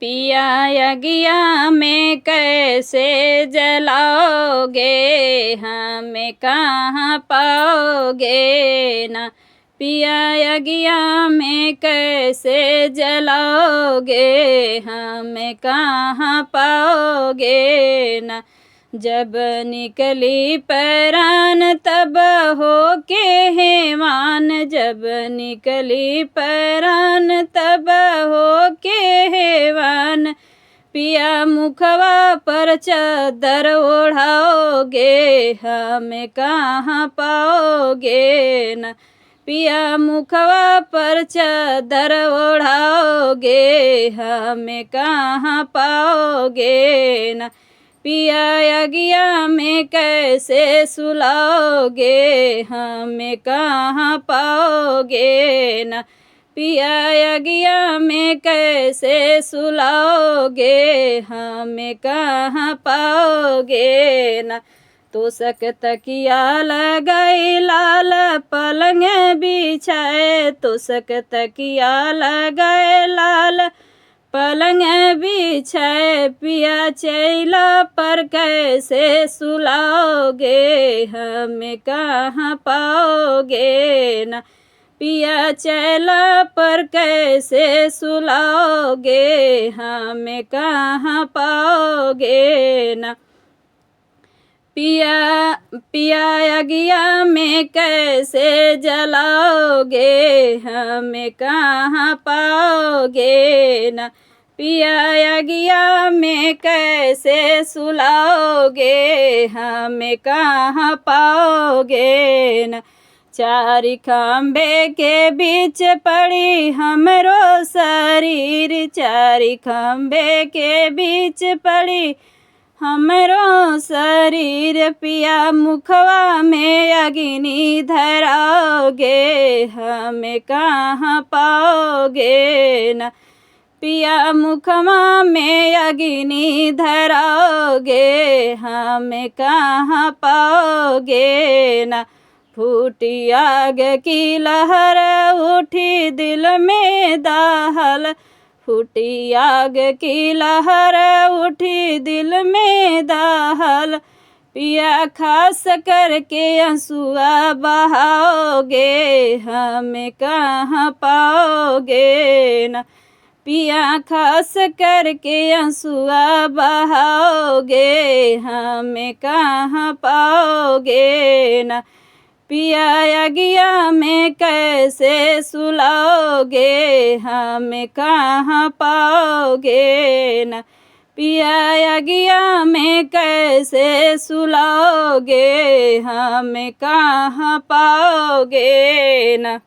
पिया अगिया में कैसे जलाओगे, हमें कहाँ पाओगे ना। पिया अगिया में कैसे जलाओगे, हमें कहाँ पाओगे ना। जब निकली परान तब हो के हैवान, जब निकली परान तब हो के हैवान। पिया मुखवा पर चादर ओढ़ाओगे, हमें कहाँ पाओगे ना। पिया मुखवा पर चादर ओढ़ाओगे, हमें कहाँ पाओगे ना। पिया अगिया में कैसे सुलाओगे, हमें कहाँ पाओगे ना। पिया अगिया में कैसे सुलाओगे, हमें कहाँ पाओगे ना। तोशक तकिया लगाई लाल पलंग बिछाए, तोशक तकिया लगाए लाल पलंग बिछाए। पिया चैला पर कैसे सुलाओगे, हमें कहाँ पाओगे ना। पिया चैला पर कैसे सुलाओगे, हमें कहाँ पाओगे ना। पिया अगिया में कैसे जलाओगे, हमें कहाँ पाओगे ना। पिया अगिया में कैसे सुलाओगे, हमें कहाँ पाओगे ना। चारि खम्भे के बीच पड़ी हमरो शरीर, चारि खम्भे के बीच पड़ी हमरो शरीर। पिया मुखवा में अग्नि धराओगे, हमें कहाँ पाओगे ना। पिया मुखवा में अग्नि धराओगे, हमें कहाँ पाओगे ना। फूटी आग की लहर उठी दिल में दाहल, फूटी आग की लहर उठी दिल में दाहल। पिया खास करके आंसुआ बहाओगे, हमें कहाँ पाओगे ना। पिया खास करके आंसुआ बहाओगे, हमें कहाँ पाओगे ना। पिया अगिया में कैसे सुलाओगे, हमें कहाँ पाओगे ना। पिया अगिया में कैसे सुलाओगे, हमें कहाँ पाओगे ना।